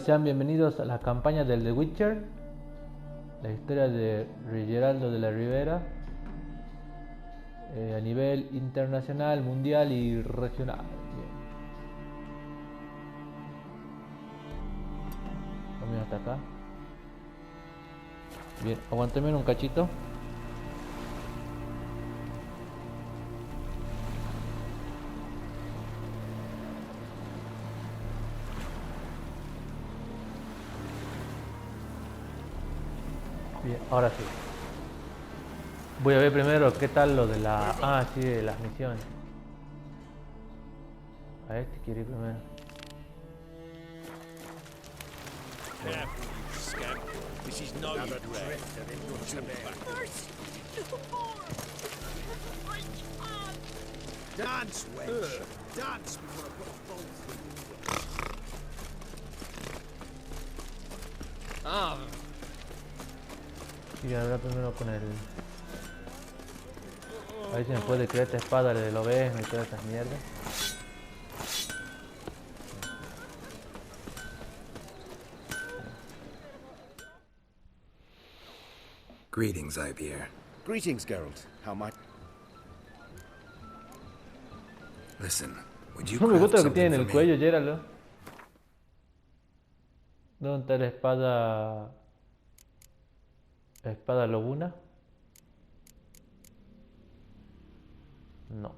sean bienvenidos a la campaña del The Witcher, la historia de Geraldo de la Ribera, a nivel internacional, mundial y regional. Bien. Vamos hasta acá. Bien, aguántame un cachito. Bien, ahora sí. Voy a ver primero qué tal lo de la... Ah, sí, de las misiones. A ver si quiere ir primero. This is no Dance, wench. Dance before I put a bolt through you. Ah. Y hablar primero con el... A ver si me puede crear esta espada de lo ves y todas esas mierdas. Greetings, Ibeer. Greetings, Geralt. How might... Listen, would you No me craft gusta lo que something tiene en for el me? cuello, Geralt. ¿Dónde está la espada? ¿La espada lobuna? No.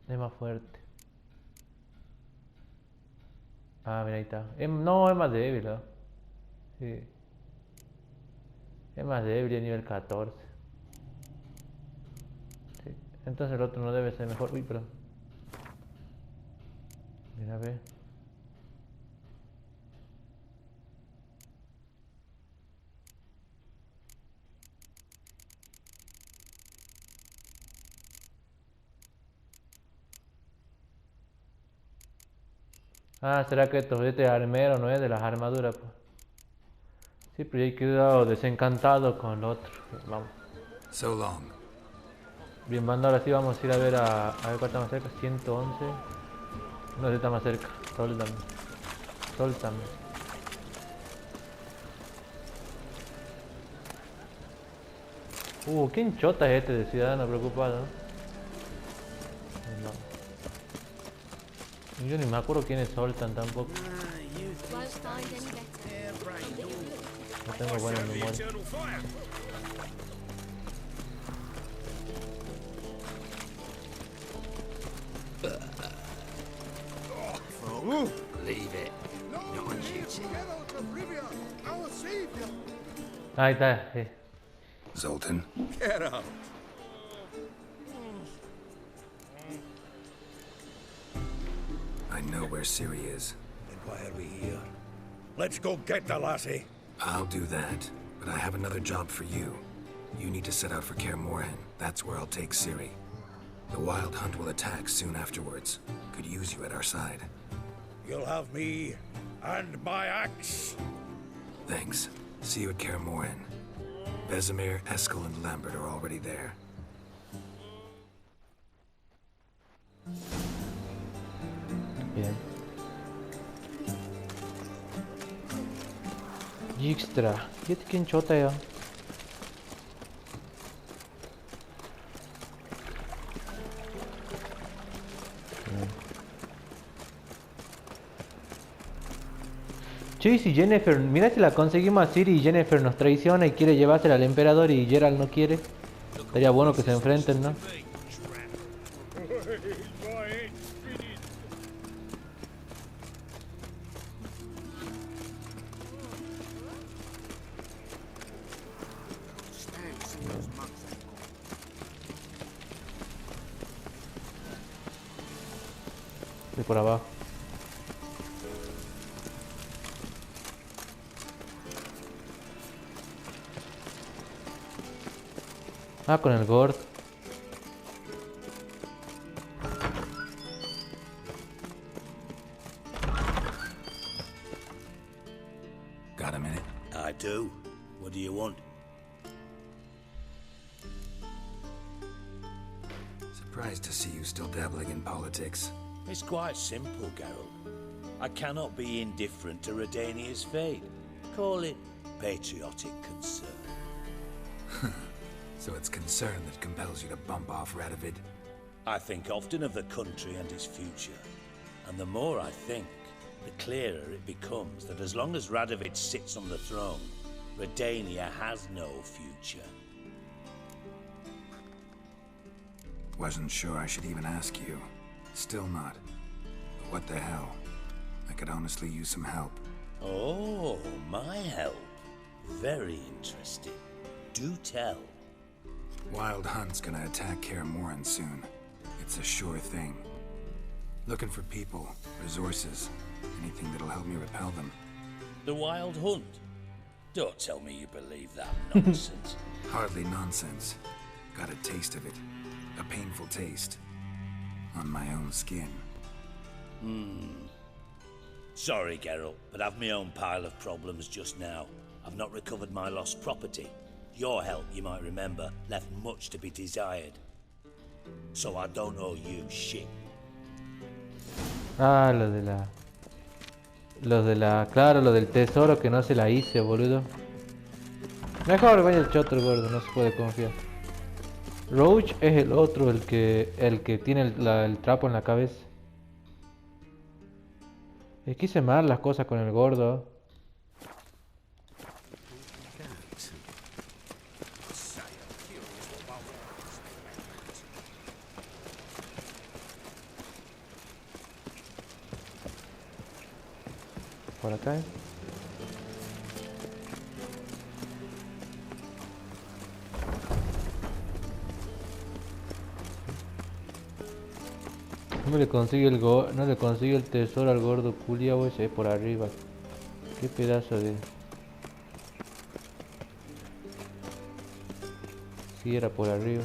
Es más fuerte. Ah, mira, ahí está. No, es más débil, ¿no? Sí. Es más débil, a nivel 14. Sí. Entonces el otro no debe ser mejor. Uy, perdón. Mira, ve. Ah, ¿será que estos este armero no es de las armaduras? Pues? Sí, pero yo he quedado desencantado con el otro. Vamos. So long. Bien, banda, ahora sí vamos a ir a ver ver cuál está más cerca. 111. No sé, está más cerca. Soltame. Soltame. ¿Quién chota es este de ciudadano preocupado? No. Yo ni me acuerdo quiénes soltan tampoco. No tengo buena memoria. Leave it. Not on duty. Ahí está, sí. Zoltan, Get out. I know where Ciri is. Then why are we here? Let's go get the lassie. I'll do that, but I have another job for you. You need to set out for Kaer Morhen. That's where I'll take Ciri. The Wild Hunt will attack soon afterwards. Could use you at our side. You'll have me and my axe. Thanks. See you at Kaer Morhen. Vesemir, Eskel, and Lambert are already there. Bien. Dijkstra. ¿Y este quién chota ya? Che, si Jennifer, mira si la conseguimos a Ciri y Jennifer nos traiciona y quiere llevársela al emperador y Geralt no quiere. Sería bueno que se enfrenten, ¿no? De por abajo. Ah, con el Gord. Got a minute? I do. What do you want? Surprised to see you still dabbling in politics. It's quite simple, Geralt. I cannot be indifferent to Redania's fate. Call it patriotic concern. So it's concern that compels you to bump off Radovid? I think often of the country and its future. And the more I think, the clearer it becomes that as long as Radovid sits on the throne, Redania has no future. Wasn't sure I should even ask you. Still not. But what the hell? I could honestly use some help. Oh, my help. Very interesting. Do tell. Wild Hunt's gonna attack Kaer Morhen soon. It's a sure thing. Looking for people, resources, anything that'll help me repel them. The Wild Hunt? Don't tell me you believe that nonsense. Hardly nonsense. Got a taste of it. A painful taste. On my own skin. Sorry, Geralt, but I've my own pile of problems just now. I've not recovered my lost property. Your help, you might remember, left much to be desired. So I don't owe you shit. Ah, lo de la... Claro, lo del tesoro que no se la hice, boludo. Mejor vaya el choto, gordo, no se puede confiar. Roach es el otro, el que tiene el trapo en la cabeza. Quise mal las cosas con el gordo. Por acá. No le consigue no le consigue el tesoro al gordo culiao ese por arriba. Qué pedazo de... Sí, era por arriba.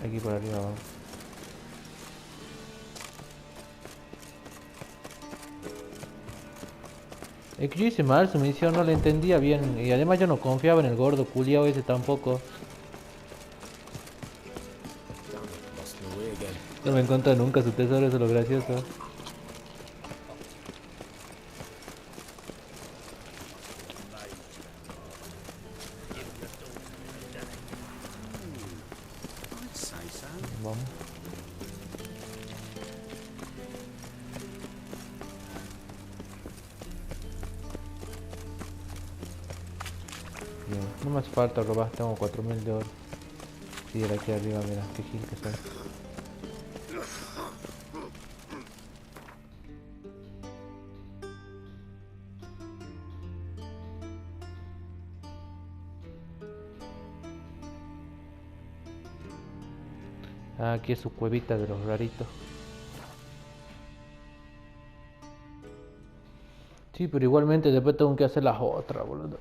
Aquí por arriba vamos. Es que yo hice mal su misión, no la entendía bien. Y además yo no confiaba en el gordo culiao ese tampoco. No me encuentra nunca su tesoro, eso es lo gracioso. Vamos. Bien, no me hace falta robar, tengo 4000 de oro. Sí, era aquí arriba, mira, qué gil que soy. Ah, aquí es su cuevita de los raritos. Sí, pero igualmente después tengo que hacer las otras, boludo.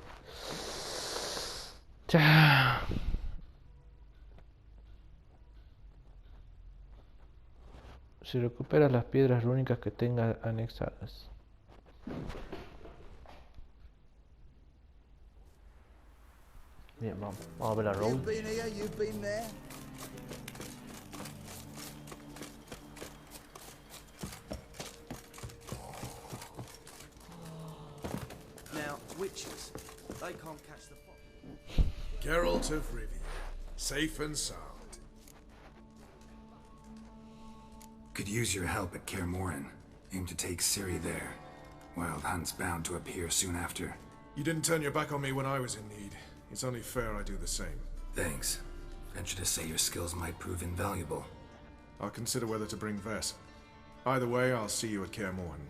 Cha. Si recuperas las piedras rúnicas que tengas anexadas. Bien, vamos a ver la road. You've been here, you've been there. Now, witches, they can't catch the fire. Geralt of Rivia, safe and sound. Could use your help at Kaer Morhen. Aim to take Ciri there. Wild Hunt's bound to appear soon after. You didn't turn your back on me when I was in need. It's only fair I do the same. Thanks. Venture to say your skills might prove invaluable. I'll consider whether to bring Vess. Either way, I'll see you at Kaer Morhen.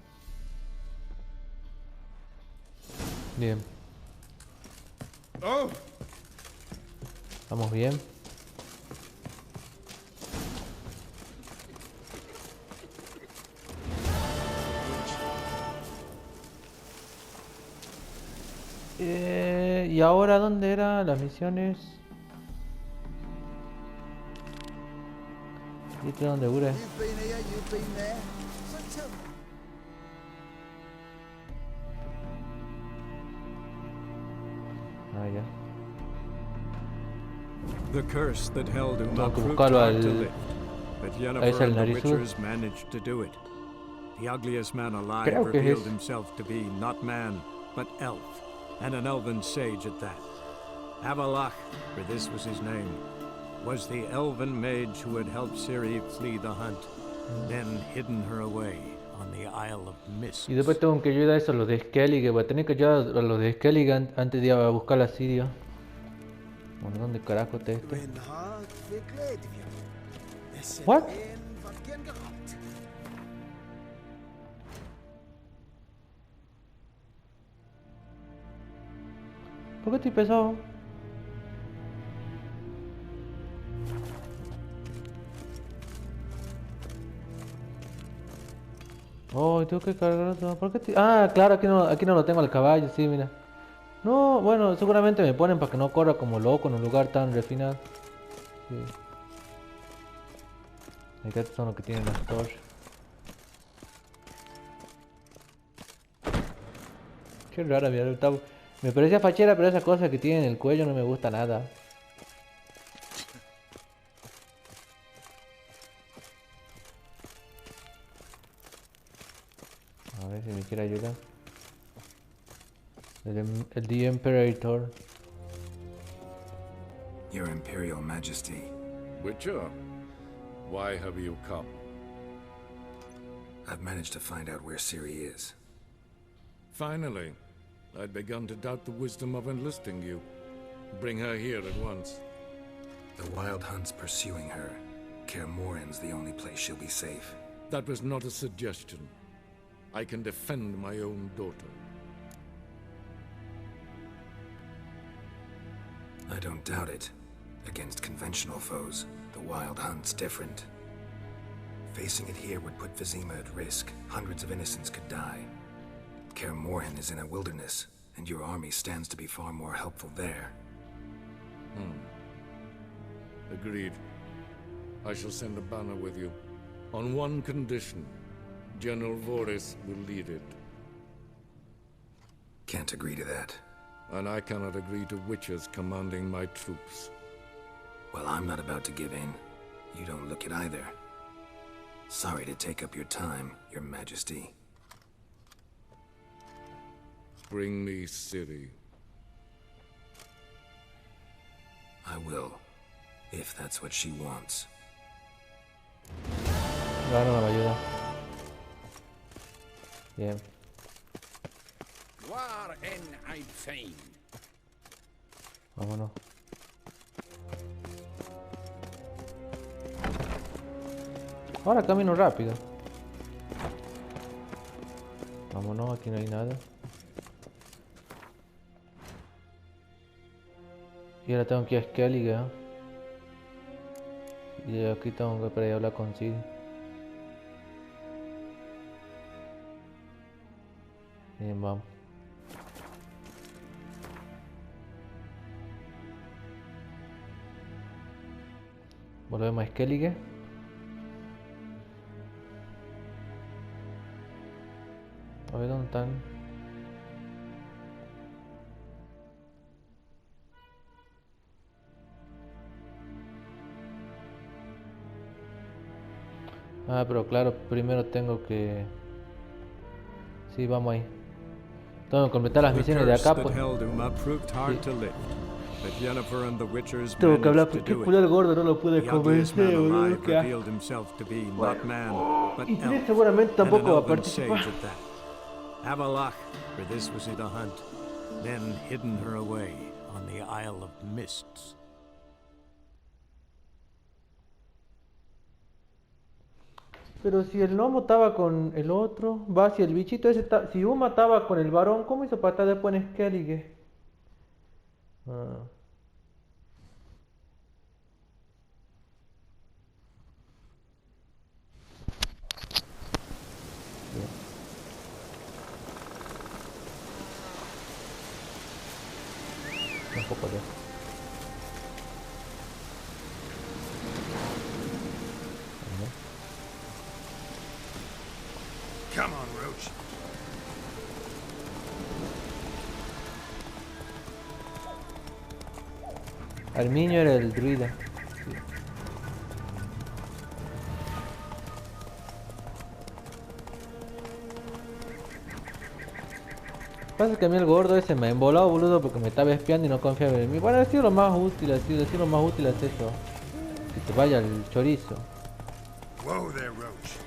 Bien, Oh! vamos bien. ¿Y ahora dónde eran las misiones? ¿Viste dónde dura? You've been here, you've been there. So tell me. Ah, ya. The curse that held Uma Tengo que proved buscarlo hard to al... lift, but ese Yennefer al and the narizudo. Witchers managed to do it. The ugliest man alive Creo que es revealed ese. himself to be not man, but elf, and an elven sage at that. Avalach, for this was his name, was the elven mage who had helped Ciri flee the hunt, then hidden her away on the Isle of Mists. Y después tengo que ayudar a eso a los de Skellige. Voy a tener que ayudar a los de Skellige antes de ir a buscar la Siria. Bueno, ¿dónde carajo está este? Reinhard Vigledvia. Es What? en wat gern gehabt. ¿Por qué estoy pesado? Oh, tengo que cargar otro. ¿Por qué Ah, claro, aquí no lo tengo al caballo, sí, mira. No, bueno, seguramente me ponen para que no corra como loco en un lugar tan refinado. Sí. Estos son los que tienen las torres. Qué rara, mira, me parecía fachera, pero esa cosa que tiene en el cuello no me gusta nada. A ver si me quiere ayudar. El The Imperator. Your Imperial Majesty, Witcher, why have you come? I've managed to find out where Ciri is. Finally, I'd begun to doubt the wisdom of enlisting you. Bring her here at once. The Wild Hunt's pursuing her. Kaer Morhen's the only place she'll be safe. That was not a suggestion. I can defend my own daughter. I don't doubt it. Against conventional foes, the Wild Hunt's different. Facing it here would put Vizima at risk. Hundreds of innocents could die. Kaer Morhen is in a wilderness, and your army stands to be far more helpful there. Agreed. I shall send a banner with you. On one condition. General Voris will lead it. Can't agree to that. And I cannot agree to witches commanding my troops. Well, I'm not about to give in. You don't look it either. Sorry to take up your time, Your Majesty. Bring me Ciri. I will, if that's what she wants. Ahora no me ayuda. Bien. Waar en ein Fein. Vámonos. Ahora camino rápido. Vámonos, aquí no hay nada. Y ahora tengo que ir a Skellige, ¿eh? Y aquí tengo que para ir a hablar con Ciri. Bien, vamos. Volvemos a Skellige. A ver dónde están. Ah, pero claro, primero tengo que... Sí, vamos ahí. Tengo que completar las misiones de acá, pues. Tengo que hablar porque el el gordo no lo pude convencer, boludo. Bueno, y Chris seguramente tampoco va a participar. Avalach, for this was it a hunt, then hidden her away on the Isle of Mists. Pero si el gnomo estaba con el otro, va, si el bichito ese está, si Uma estaba con el varón, ¿cómo hizo para estar después en Skellige? Ah. Un poco lejos. Come on, Roach. Arminio era el druida. Sí. Pasa que a mí el gordo ese me ha embolado, boludo, porque me estaba espiando y no confiaba en mí. Bueno, ha sido lo más útil, ha sido lo más útil es eso. Que te vaya el chorizo. Whoa there, Roach.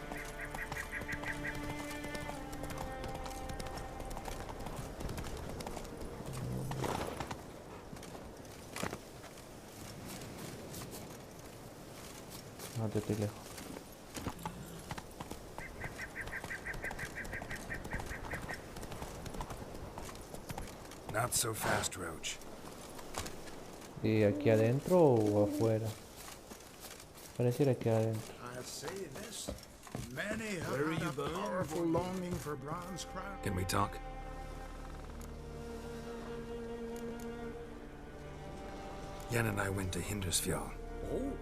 No te estoy lejos. Not so fast, Roach. ¿Y aquí adentro o afuera? Pareciera que adentro. I'll say this. Many have had a powerful longing for Bronze Crown. Can we talk? Yen and I went to Hindersfjall. Oh,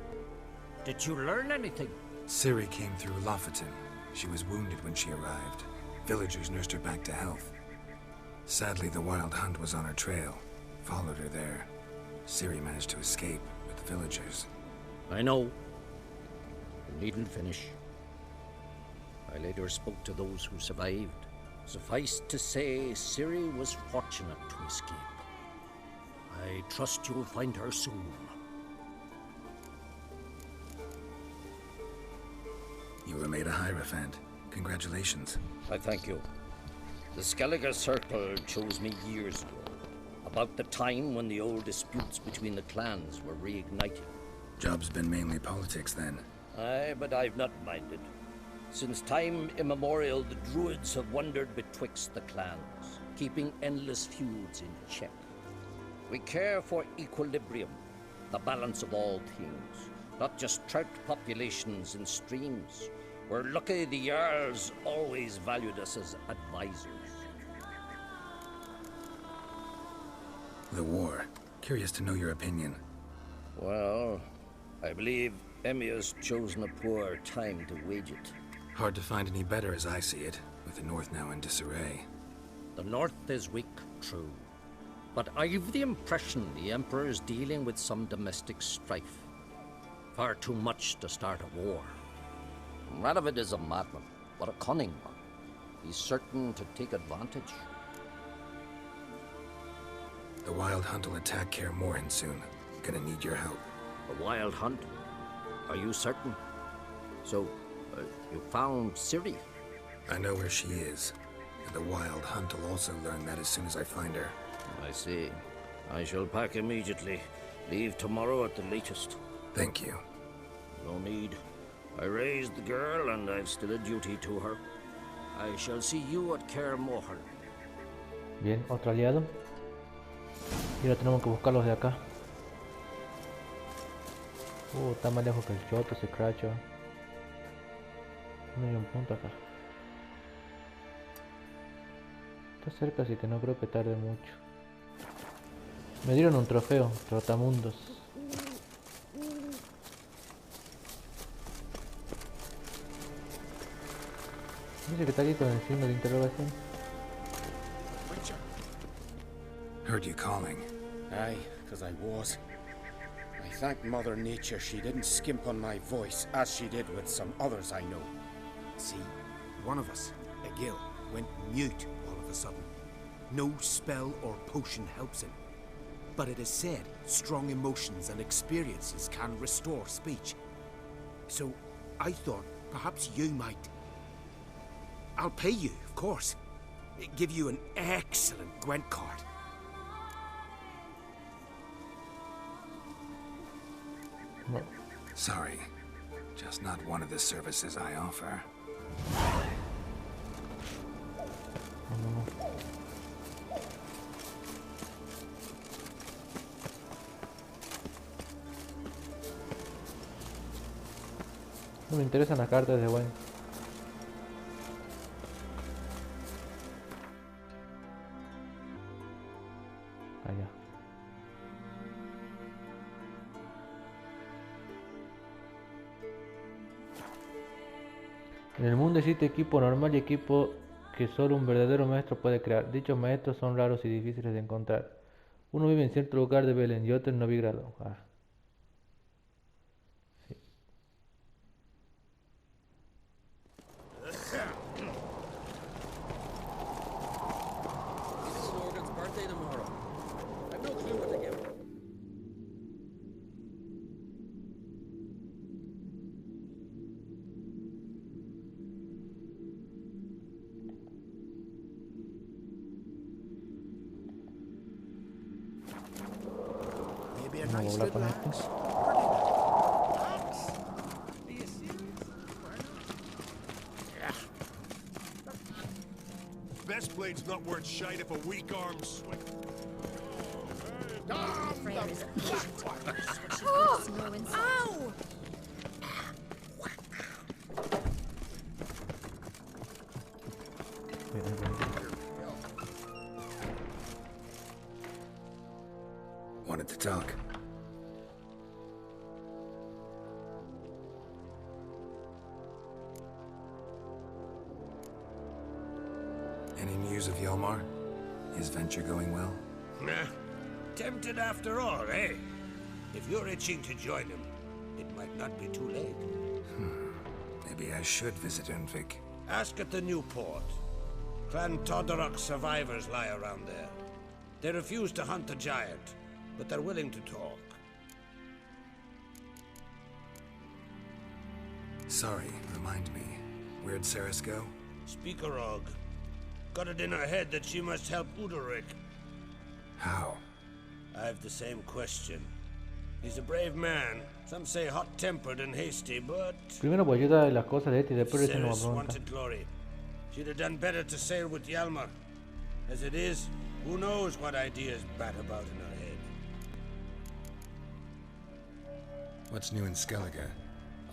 did you learn anything? Ciri came through Lofoten. She was wounded when she arrived. Villagers nursed her back to health. Sadly, the Wild Hunt was on her trail. Followed her there. Ciri managed to escape with the villagers. I know. You needn't finish. I later spoke to those who survived. Suffice to say, Ciri was fortunate to escape. I trust you'll find her soon. You were made a Hierophant. Congratulations. I thank you. The Skellige Circle chose me years ago, about the time when the old disputes between the clans were reignited. Job's been mainly politics then. Aye, but I've not minded. Since time immemorial, the Druids have wandered betwixt the clans, keeping endless feuds in check. We care for equilibrium, the balance of all things, not just trout populations and streams. We're lucky the Jarls always valued us as advisors. The war. Curious to know your opinion. Well, I believe Emmir's chosen a poor time to wage it. Hard to find any better as I see it, with the North now in disarray. The North is weak, true. But I've the impression the Emperor is dealing with some domestic strife. Far too much to start a war. Radovid is a madman, but a cunning one. He's certain to take advantage. The Wild Hunt will attack Kaer Morhen soon. Gonna need your help. A wild hunt? Are you certain? So, you found Ciri? I know where she is. And the Wild Hunt will also learn that as soon as I find her. I see. I shall pack immediately. Leave tomorrow at the latest. Thank you. No need. I raised the girl and I've still a duty to her. I shall see you at Kaer Morhen. Bien, otro aliado. Y ahora tenemos que buscar los de acá. Está más lejos que el choto ese cracho. No hay un punto acá. Está cerca, así que no creo que tarde mucho. Me dieron un trofeo, trotamundos. Dice que está aquí con el signo de interrogación. Heard you calling. Aye, 'cause I was. I thank Mother Nature she didn't skimp on my voice, as she did with some others I know. See, one of us, a Gil, went mute all of a sudden. No spell or potion helps him. But it is said strong emotions and experiences can restore speech. So I thought perhaps you might. I'll pay you, of course. Give you an excellent Gwent card. No. Sorry. Just not one of the services I offer. No me interesan las cartas de Gwen. Allá. En el mundo existe equipo normal y equipo que solo un verdadero maestro puede crear. Dichos maestros son raros y difíciles de encontrar. Uno vive en cierto lugar de Belén y otro en Novigrado. Ah. Sí. This Morgan's birthday tomorrow. I've no clue what to give him. Maybe a No nice voy a little hablar con axe. esto. Are you serious? Best blade's not worth shite if a weak arm's swing. Ow! Wanted to talk. Any news of Yelmar? His venture going well? Nah. Tempted after all, eh? If you're itching to join him, it might not be too late. Maybe I should visit Unvik. Ask at the new port. Clan Todorok survivors lie around there. They refuse to hunt the giant, but they're willing to talk. Sorry, remind me. Where'd Ceres go? Speakerog. Got it in her head that she must help Udalric. How? I've the same question. He's a brave man. Some say hot-tempered and hasty, but... Primero pues ayuda de las cosas de este y después recién nos Ceres pregunta. wanted glory. She'd have done better to sail with Hjalmar. As it is, who knows what ideas bat about in her head. What's new in Skellige?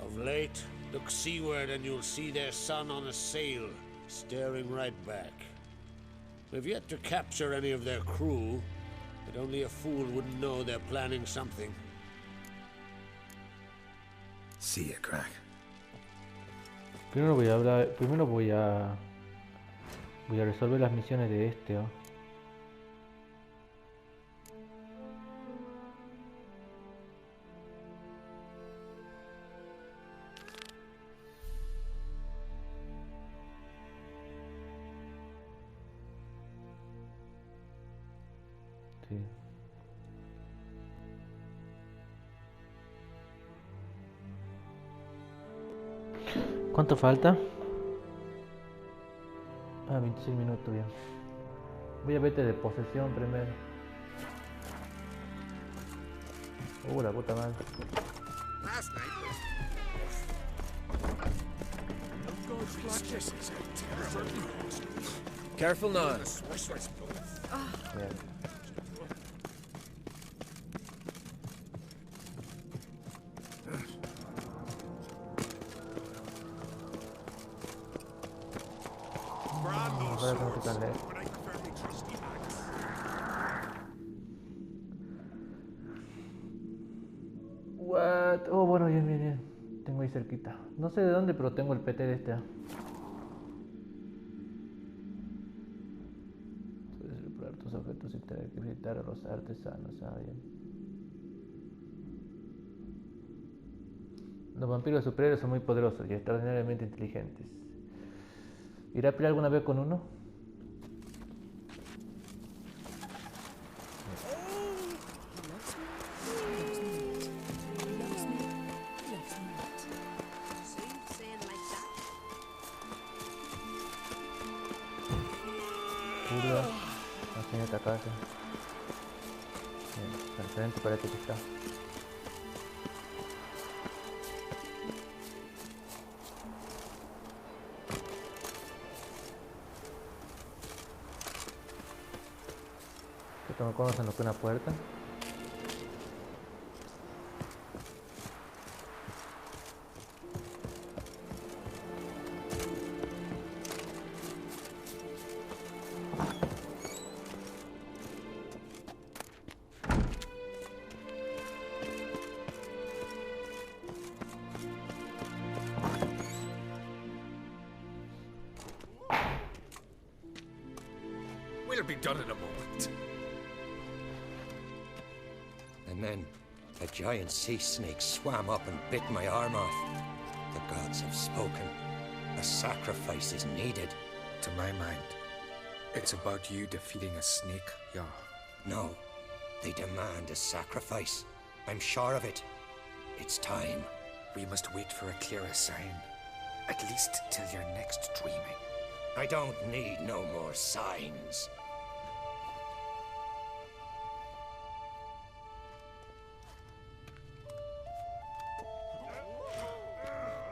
Of late, look seaward and you'll see their sun on a sail, staring right back. We've yet to capture any of their crew, but only a fool wouldn't know they're planning something. See ya, crack. Primero voy a resolver las misiones de este, ¿oh? Sí. ¿Cuánto falta? 26 minutos, bien. Voy a verte de posesión primero. La puta madre. Last night Careful now. Bien. Ahora tengo que quitarle esto. But I prefer my trusty axe. What? Oh, bueno, bien, bien, bien. Tengo ahí cerquita. No sé de dónde, pero tengo el PT de este. Puedes reparar tus objetos sin tener que visitar a los artesanos. Ah, bien. Los vampiros superiores son muy poderosos y extraordinariamente inteligentes. ¿Irá a pelear alguna vez con uno? Culo, no tiene atacarse. Bien, al frente parece que está. ¿Esto me conocen lo que es una puerta? We'll be done in a moment. And then a giant sea snake swam up and bit my arm off. The gods have spoken. A sacrifice is needed. To my mind, it's about you defeating a snake, Jarl. No, they demand a sacrifice. I'm sure of it. It's time. We must wait for a clearer sign. At least till your next dreaming. I don't need no more signs.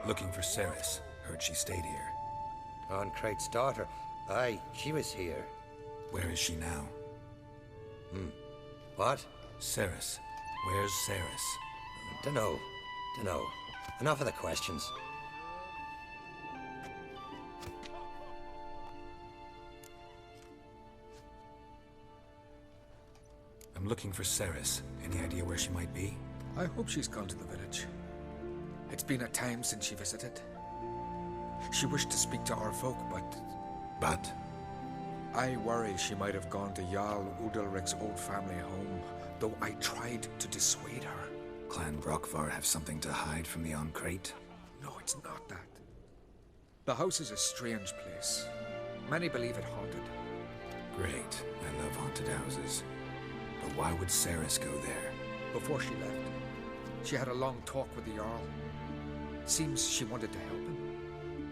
Looking for Ceres. Heard she stayed here. Oncrate's daughter. Aye, she was here. Where is she now? What? Ceres. Where's Ceres? Dunno. Enough of the questions. I'm looking for Ceres. Any idea where she might be? I hope she's gone to the village. It's been a time since she visited. She wished to speak to our folk, But? I worry she might have gone to Jarl Udalric's old family home, though I tried to dissuade her. Clan Brockvar have something to hide from the Oncrate? No, it's not that. The house is a strange place. Many believe it haunted. Great. I love haunted houses. But why would Ceres go there? Before she left, she had a long talk with the Jarl. Seems she wanted to help him.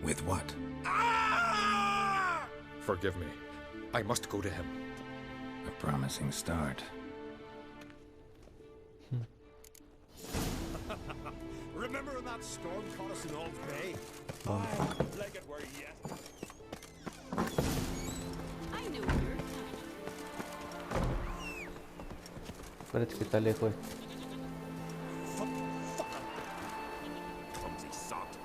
With what? Forgive me. I must go to him. A promising start. Remember when that storm caught us in Old Bay? Like it were yet. I knew you. Parece que está lejos. Clumsy sot.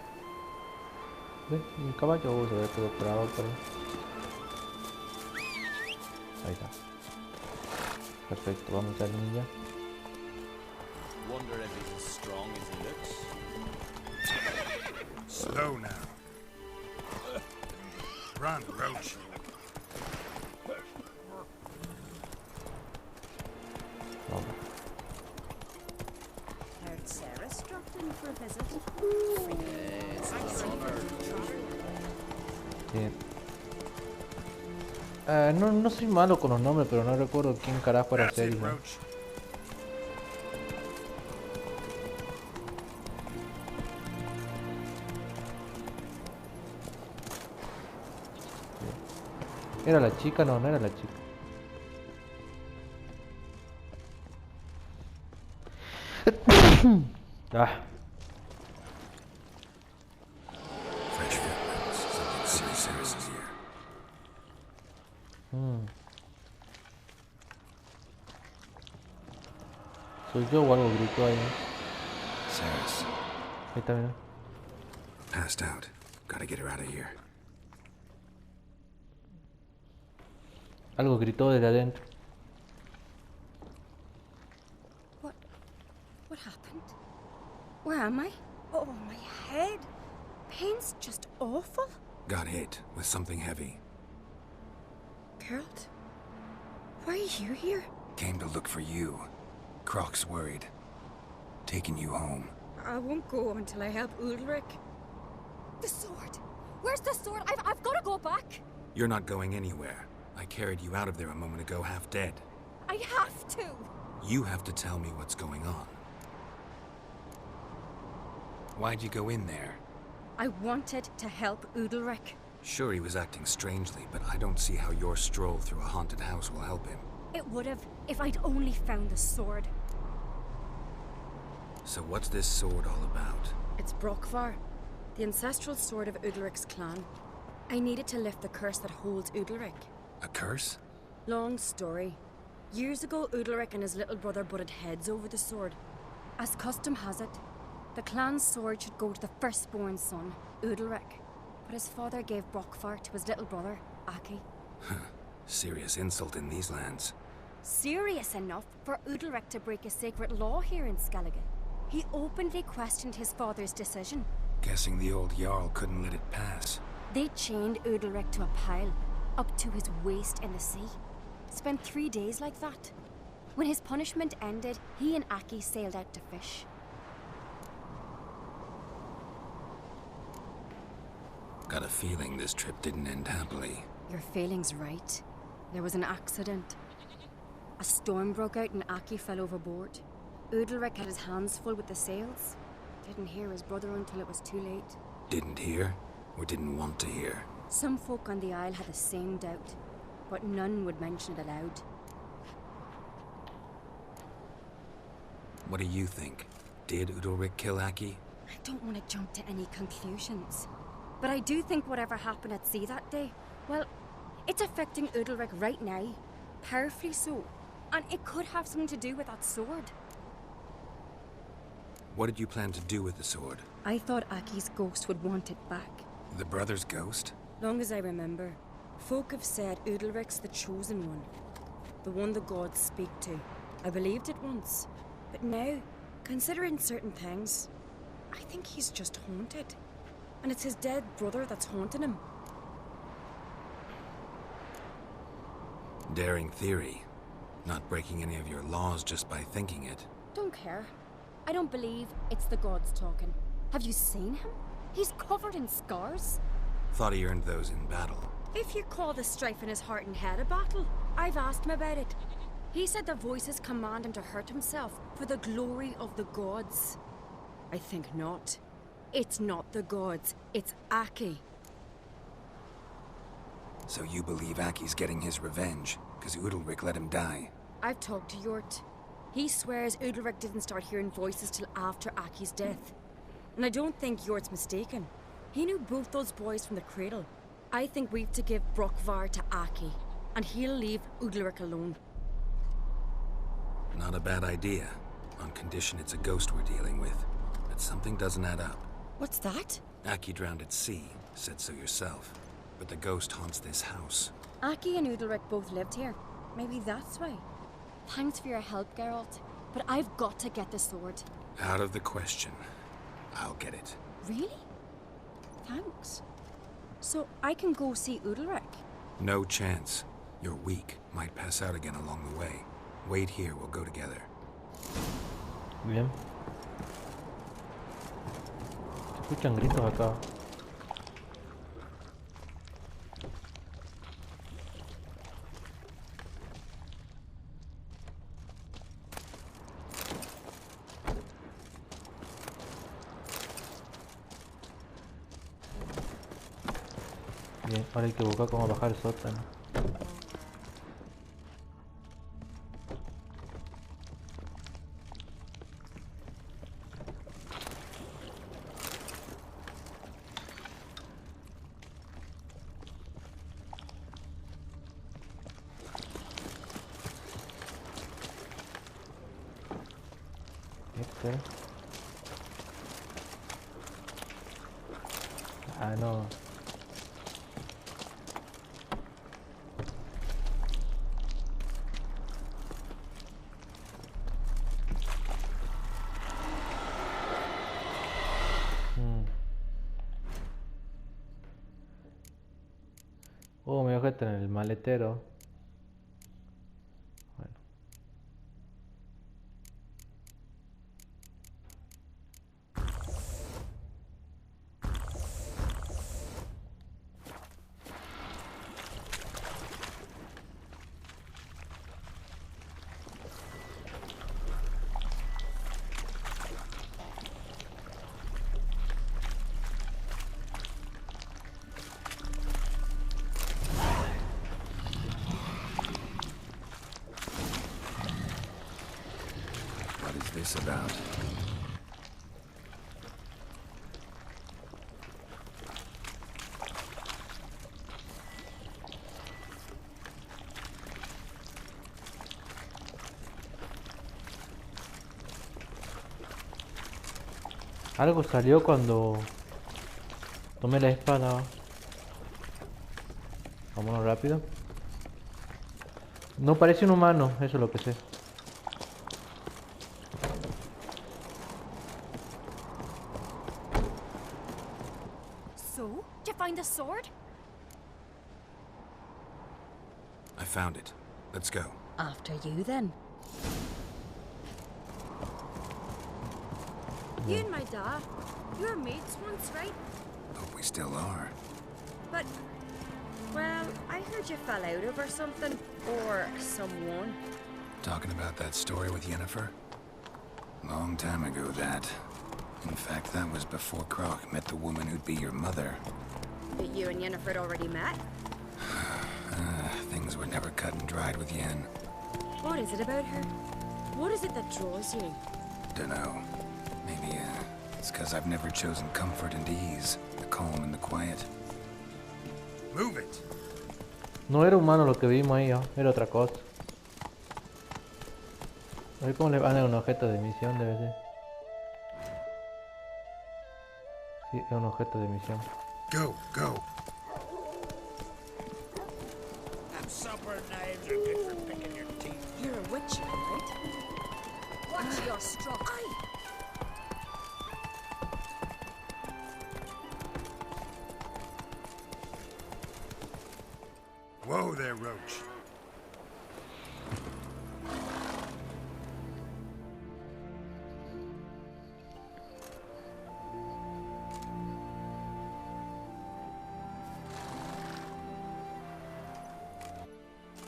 ¿Ves? Un caballo se ve todo trabado por ahí. Ahí está. Perfecto, vamos a la ya. Wonder if he's as strong as he looks. Slow now. Run, Roach. Heard Ceres dropped in for a visit. Bien. No soy malo con los nombres, pero no recuerdo quién carajo era Ceres, ¿no? ¿Era la chica? No, no era la chica. Ah. Fresh footprints. Something Ceres is here. ¿Soy yo o algo gritó ahí? Ceres. Ahí está, mira. Passed out. Gotta get her out of here. Algo gritó desde adentro. What happened? Where am I? Oh, my head. Pain's just awful. Got hit with something heavy. Geralt, why are you here? Came to look for you. Croc's worried. Taking you home. I won't go until I help Udalric. The sword! Where's the sword? I've got to go back! You're not going anywhere. I carried you out of there a moment ago half dead. I have to! You have to tell me what's going on. Why'd you go in there? I wanted to help Udalric. Sure, he was acting strangely, but I don't see how your stroll through a haunted house will help him. It would have if I'd only found the sword. So what's this sword all about? It's Brockvar, the ancestral sword of Udalric's clan. I needed to lift the curse that holds Udalric. A curse? Long story. Years ago, Udalric and his little brother butted heads over the sword. As custom has it, the clan's sword should go to the firstborn son, Udalric. But his father gave Brockvar to his little brother, Aki. Serious insult in these lands. Serious enough for Udalric to break a sacred law here in Skellige. He openly questioned his father's decision. Guessing the old Jarl couldn't let it pass. They chained Udalric to a pile, up to his waist in the sea. Spent 3 days like that. When his punishment ended, he and Aki sailed out to fish. Got a feeling this trip didn't end happily. Your feeling's right. There was an accident. A storm broke out and Aki fell overboard. Udalric had his hands full with the sails. Didn't hear his brother until it was too late. Didn't hear, or didn't want to hear? Some folk on the Isle had the same doubt, but none would mention it aloud. What do you think? Did Udalric kill Aki? I don't want to jump to any conclusions, but I do think whatever happened at sea that day, well, it's affecting Udalric right now, powerfully so, and it could have something to do with that sword. What did you plan to do with the sword? I thought Aki's ghost would want it back. The brother's ghost? Long as I remember, folk have said Udalric's the chosen one, the one the gods speak to. I believed it once, but now, considering certain things, I think he's just haunted. And it's his dead brother that's haunting him. Daring theory. Not breaking any of your laws just by thinking it. Don't care. I don't believe it's the gods talking. Have you seen him? He's covered in scars. Thought he earned those in battle. If you call the strife in his heart and head a battle, I've asked him about it. He said the voices command him to hurt himself for the glory of the gods. I think not. It's not the gods, it's Aki. So you believe Aki's getting his revenge, because Udalric let him die? I've talked to Yort. He swears Udalric didn't start hearing voices till after Aki's death. And I don't think Yort's mistaken. He knew both those boys from the cradle. I think we've to give Brokvar to Aki, and he'll leave Udalric alone. Not a bad idea, on condition it's a ghost we're dealing with. But something doesn't add up. What's that? Aki drowned at sea, said so yourself. But the ghost haunts this house. Aki and Udalric both lived here. Maybe that's why. Thanks for your help, Geralt. But I've got to get the sword. Out of the question. I'll get it. Really? Thanks. So I can go see Udalric? No chance. You're weak. Might pass out again along the way. Wait here, we'll go together. Bien. Se escuchan gritos acá. Bien, ahora hay que buscar cómo bajar el sótano. Ah, no. Oh, me dejé en el maletero. Bueno. This about? Algo salió cuando tomé la espada. Vámonos rápido. No parece un humano, eso es lo que sé. Find the sword? I found it. Let's go. After you, then. You and my dad, you were mates once, right? Hope we still are. But, well, I heard you fell out over something. Or someone. Talking about that story with Yennefer? Long time ago, that. In fact, that was before Croc met the woman who'd be your mother. But you and Yennefer had already met? Things were never cut and dried with Yen. What is it about her? What is it that draws you? Dunno. Maybe, it's because I've never chosen comfort and ease, the calm and the quiet. Move it! No era humano lo que vimos ahí, era otra cosa. A ver cómo le van a un objeto de misión, debe ser. Sí, es un objeto de misión. Go, go! Them supper knives are good for picking your teeth. You're a witch, right? Watch your strop. Whoa there, Roach.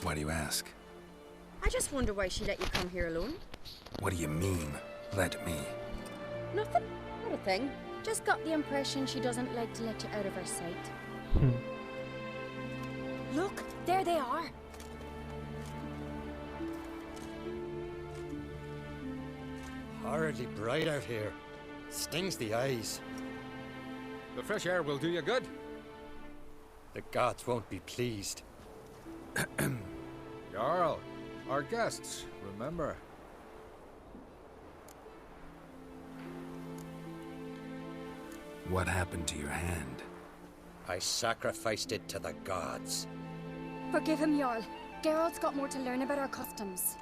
Why do you ask? I just wonder why she let you come here alone. What do you mean, let me? Nothing. Not a thing. Just got the impression she doesn't like to let you out of her sight. Look, there they are. Horridly bright out here. Stings the eyes. The fresh air will do you good. The gods won't be pleased. Jarl, our guests, remember. What happened to your hand? I sacrificed it to the gods. Forgive him, Jarl. Geralt's got more to learn about our customs.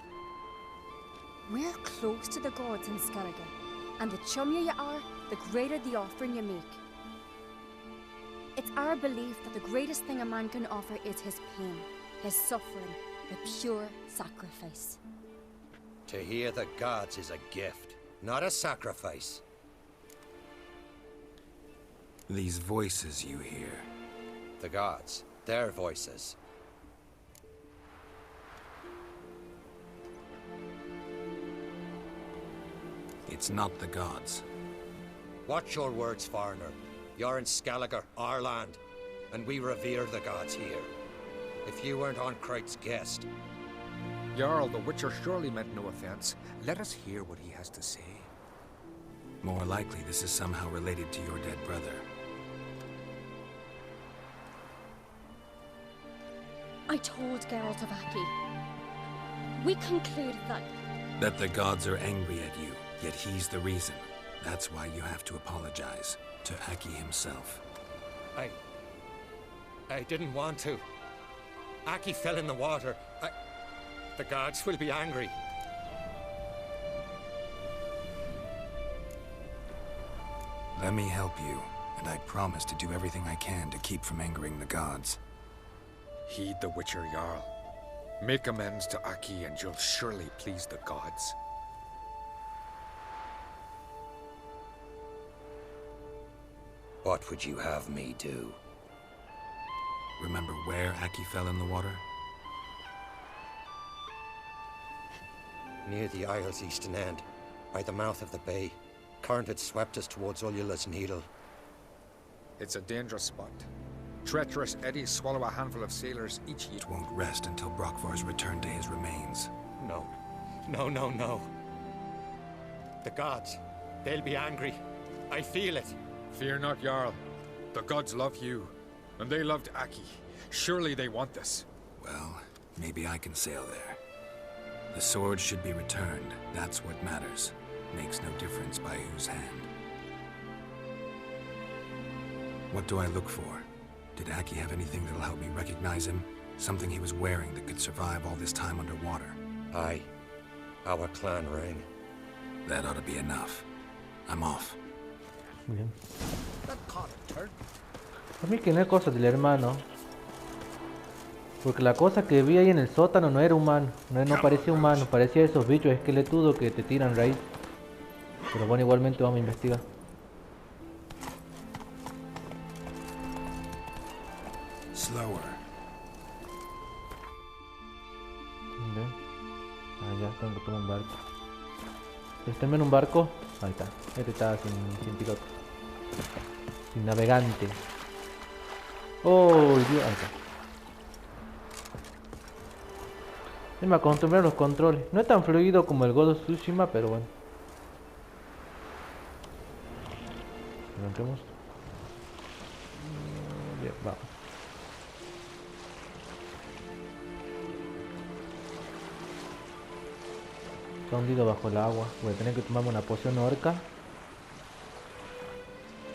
We're close to the gods in Skellige, and the chummier you are, the greater the offering you make. It's our belief that the greatest thing a man can offer is his pain, his suffering, the pure sacrifice. To hear the gods is a gift, not a sacrifice. These voices you hear. The gods, their voices. It's not the gods. Watch your words, foreigner. You're in Skellige, our land, and we revere the gods here. If you weren't on Kright's guest. Jarl, the Witcher surely meant no offense. Let us hear what he has to say. More likely this is somehow related to your dead brother. I told Geralt of Aki. We conclude that the gods are angry at you, yet he's the reason. That's why you have to apologize to Aki himself. I didn't want to. Aki fell in the water. The gods will be angry. Let me help you, and I promise to do everything I can to keep from angering the gods. Heed the Witcher, Jarl. Make amends to Aki and you'll surely please the gods. What would you have me do? Remember where Aki fell in the water? Near the Isle's eastern end, by the mouth of the bay. Current had swept us towards Ullula's Needle. It's a dangerous spot. Treacherous eddies swallow a handful of sailors each year. It won't rest until Brokvar's returned to his remains. No. No, no, no. The gods, they'll be angry. I feel it. Fear not, Jarl. The gods love you, and they loved Aki. Surely they want this. Well, maybe I can sail there. The sword should be returned. That's what matters. Makes no difference by whose hand. What do I look for? Did Aki have anything that'll help me recognize him? Something he was wearing that could survive all this time underwater? Aye. Our clan ring. That ought to be enough. I'm off. Bien. That caught a turn. A mí que no es cosa del hermano. Porque la cosa que vi ahí en el sótano no era humano, no parecía humano, parecía esos bichos esqueletudos que te tiran raíz. Pero bueno, igualmente vamos a investigar. Slower. Ah, ya tengo que tomar un barco. ¿Está en un barco? Ahí está. Este está sin piloto. Sin navegante. Oh, Dios. Ahí está. Ya me acostumbré a los controles. No es tan fluido como el God of Tsushima, pero bueno. Arranquemos. Bien, vamos. Está hundido bajo el agua. Voy a tener que tomarme una poción orca.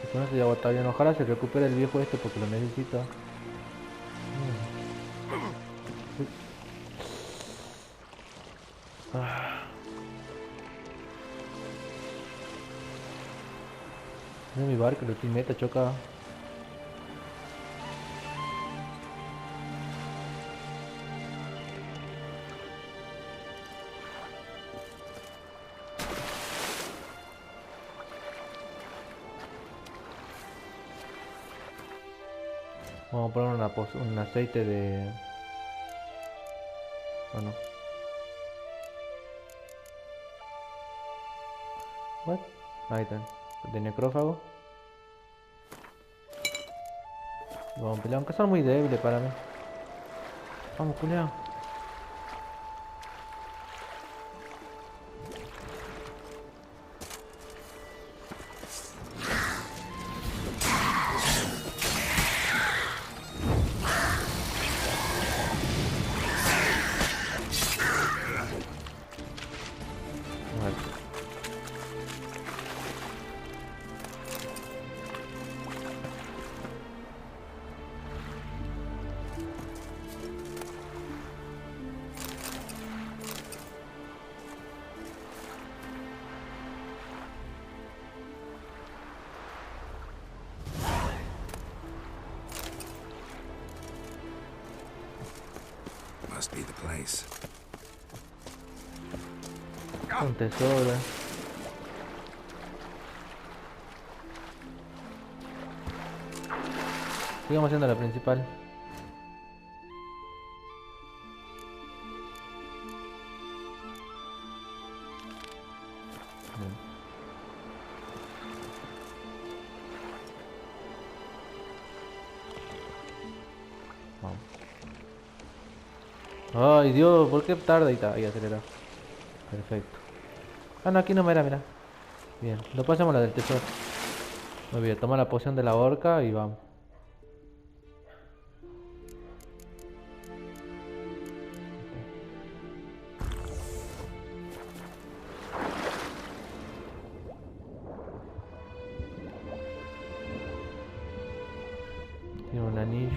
Y con eso ya está bien. Ojalá se recupere el viejo este porque lo necesito. No, mi barco, el ultimate choca. Vamos a poner un aceite de... Bueno. What? Ahí está. De necrófago. Vamos a pelear, aunque son muy débiles para mí. Vamos, culiao. Must be the place. Un tesoro. Sigamos haciendo la principal. Ay Dios, ¿por qué tarda? Ahí está, ahí acelera. Perfecto. Ah, no, aquí no me era, mira. Bien, lo pasamos la del tesoro. Muy bien, toma la poción de la horca y vamos. Tiene un anillo.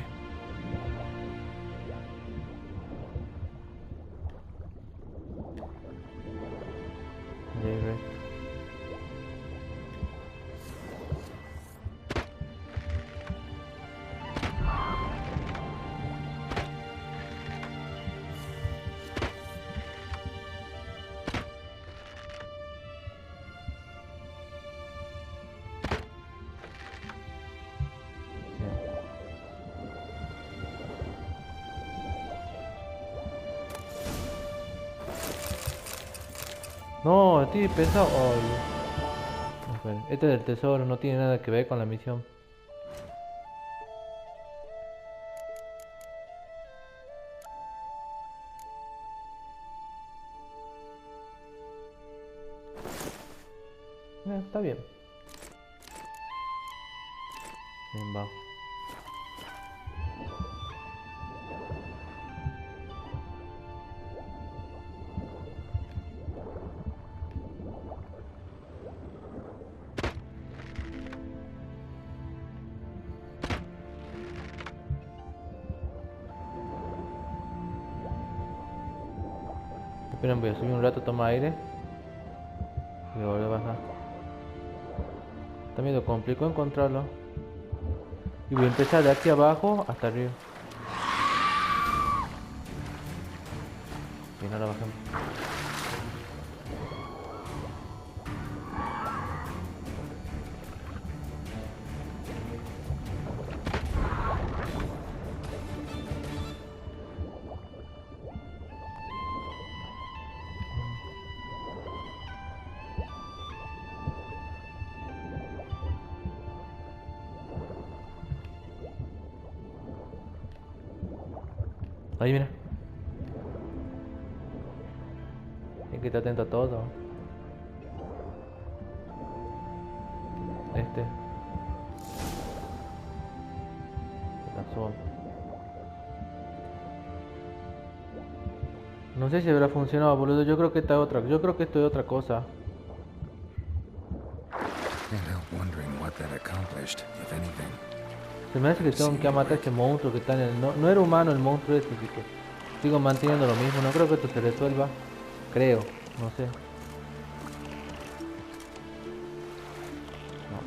No, estoy pesado. Oh, espera. Este del tesoro no tiene nada que ver con la misión. Está bien. Bien, va. Esperen, voy a subir un rato, toma aire. Y voy a volver a bajar. Está medio complicado encontrarlo. Y voy a empezar de aquí abajo hasta arriba. Y no la bajamos. Ahí, mira. Hay que estar atento a todo. Está solo. No sé si habrá funcionado, boludo. Yo creo que esta es otra. Yo creo que esto es otra cosa. Can't help wondering what that accomplished, if anything. Se me hace que tengo que matar a ese monstruo que está en el... No era humano el monstruo este, así que sigo manteniendo lo mismo. No creo que esto se resuelva. Creo, no sé. No.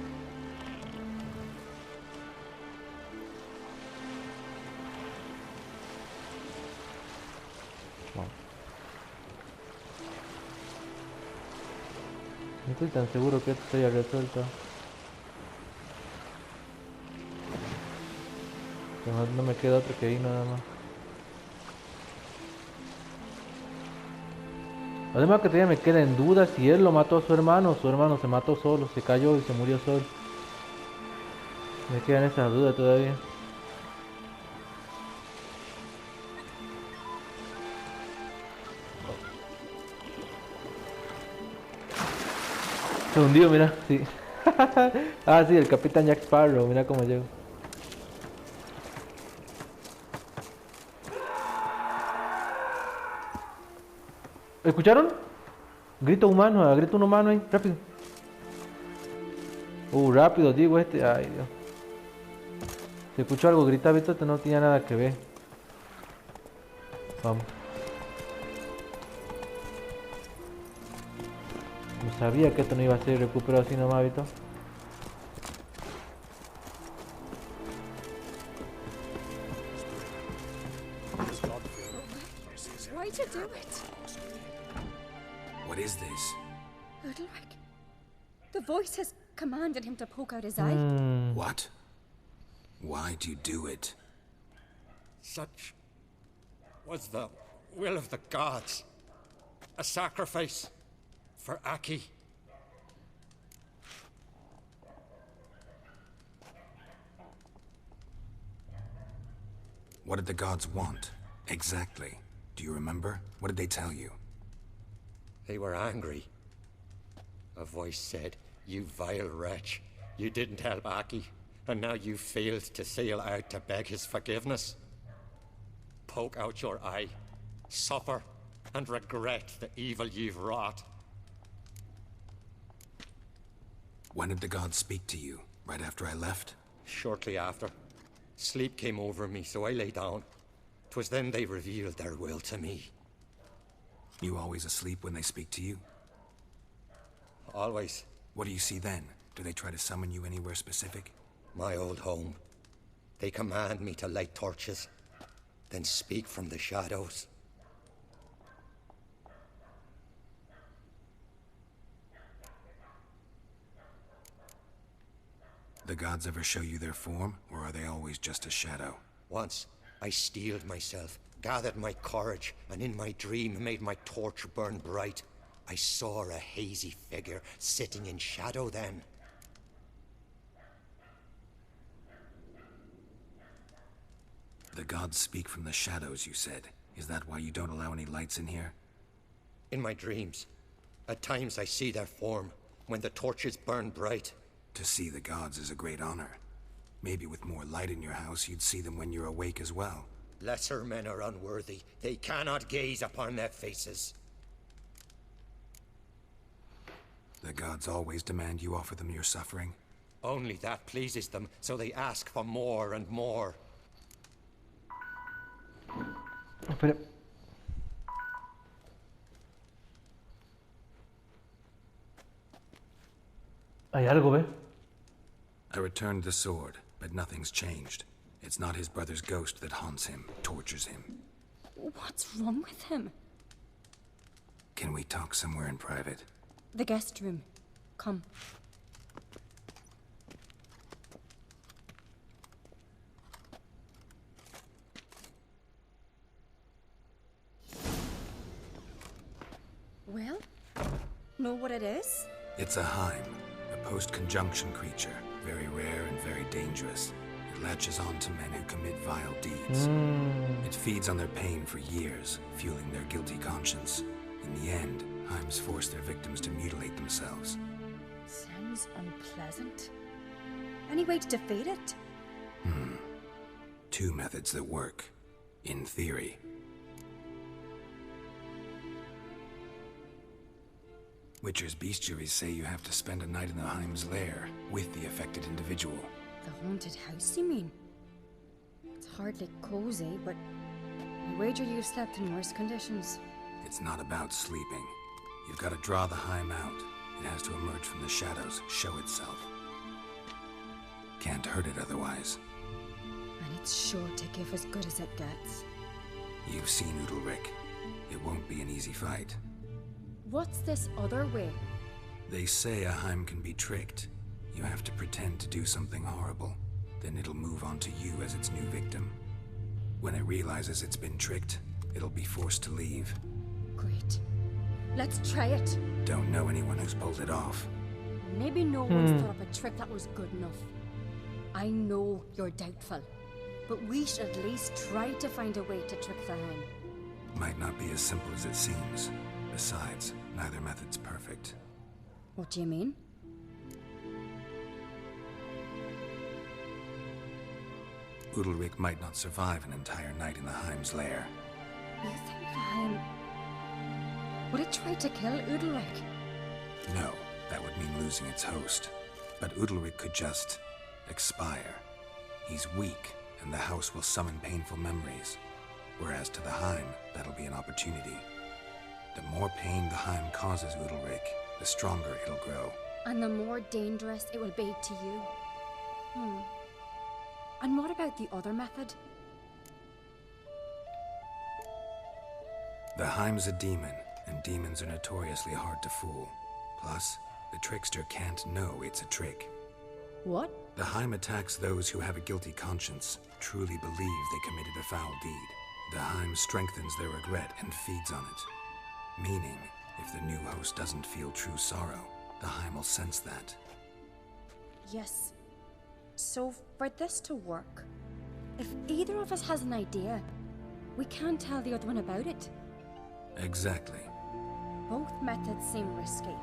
No. No estoy tan seguro que esto se haya resuelto. No me queda otro que ir nada más. Además que todavía me queda en duda si él lo mató a su hermano se mató solo, se cayó y se murió solo. Me quedan esas dudas todavía. Se hundió, mira, sí. Ah, sí, el capitán Jack Sparrow, mira cómo llegó. ¿Escucharon? Grito humano, grito un humano ahí, rápido. Rápido, digo este, ay Dios. Se escuchó algo gritar, ¿viste? Esto no tenía nada que ver. Vamos. No sabía que esto no iba a ser recuperado así nomás, ¿viste? Why'd you do it? What is this? Udalric. The voice has commanded him to poke out his eye. What? Why do you do it? Such was the will of the gods. A sacrifice for Aki. What did the gods want? Exactly. Do you remember? What did they tell you? They were angry. A voice said, "You vile wretch, you didn't help Aki, and now you failed to sail out to beg his forgiveness. Poke out your eye, suffer, and regret the evil you've wrought." When did the gods speak to you? Right after I left? Shortly after. Sleep came over me, so I lay down. 'Twas then they revealed their will to me. You always asleep when they speak to you? Always. What do you see then? Do they try to summon you anywhere specific? My old home. They command me to light torches, then speak from the shadows. The gods ever show you their form, or are they always just a shadow? Once, I steeled myself, gathered my courage, and in my dream made my torch burn bright. I saw a hazy figure sitting in shadow then. The gods speak from the shadows, you said. Is that why you don't allow any lights in here? In my dreams. At times I see their form, when the torches burn bright. To see the gods is a great honor. Maybe with more light in your house, you'd see them when you're awake as well. Lesser men are unworthy. They cannot gaze upon their faces. The gods always demand you offer them your suffering? Only that pleases them, so they ask for more and more. Espera. Hay algo, ¿ves? I returned the sword, but nothing's changed. It's not his brother's ghost that haunts him, tortures him. What's wrong with him? Can we talk somewhere in private? The guest room. Come. Well, know what it is? It's a Heim, a post-conjunction creature. Very rare and very dangerous. It latches on to men who commit vile deeds. It feeds on their pain for years, fueling their guilty conscience. In the end, Heims force their victims to mutilate themselves. Sounds unpleasant. Any way to defeat it? Two methods that work. In theory. Witcher's bestiaries say you have to spend a night in the Heim's lair with the affected individual. The haunted house, you mean? It's hardly cozy, but I wager you've slept in worse conditions. It's not about sleeping. You've got to draw the Heim out. It has to emerge from the shadows, show itself. Can't hurt it otherwise. And it's sure to give as good as it gets. You've seen Udalric. It won't be an easy fight. What's this other way? They say a Heim can be tricked. You have to pretend to do something horrible. Then it'll move on to you as its new victim. When it realizes it's been tricked, it'll be forced to leave. Great. Let's try it. Don't know anyone who's pulled it off. Maybe no one's thought up a trick that was good enough. I know you're doubtful, but we should at least try to find a way to trick the Heim. Might not be as simple as it seems. Besides, neither method's perfect. What do you mean? Udalric might not survive an entire night in the Heim's lair. You think the Heim... Would it try to kill Udalric? No, that would mean losing its host. But Udalric could just... expire. He's weak, and the house will summon painful memories. Whereas to the Heim, that'll be an opportunity. The more pain the Heim causes Udalric, the stronger it'll grow. And the more dangerous it will be to you. And what about the other method? The Heim's a demon, and demons are notoriously hard to fool. Plus, the trickster can't know it's a trick. What? The Heim attacks those who have a guilty conscience, truly believe they committed a foul deed. The Heim strengthens their regret and feeds on it. Meaning, if the new host doesn't feel true sorrow, the Heim will sense that. Yes. So, for this to work, if either of us has an idea, we can't tell the other one about it. Exactly. Both methods seem risky,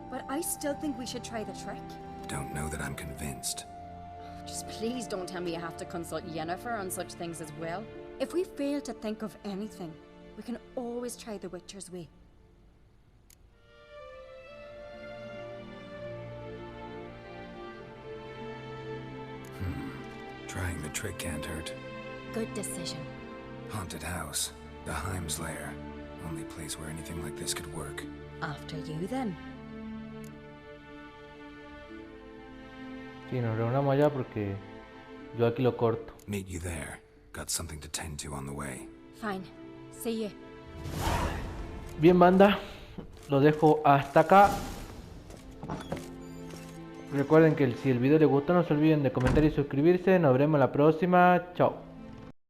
but I still think we should try the trick. Don't know that I'm convinced. Just please don't tell me you have to consult Yennefer on such things as well. If we fail to think of anything, we can always try the Witcher's way. Trying the trick can't hurt. Good decision. Haunted house. The Heim's lair. Only place where anything like this could work. After you, then. Sí, nos reunamos allá porque yo aquí lo corto. Meet you there. Got something to tend to on the way. Fine. See you. Bien, banda. Lo dejo hasta acá. Recuerden que si el video les gustó no se olviden de comentar y suscribirse. Nos vemos la próxima. Chao.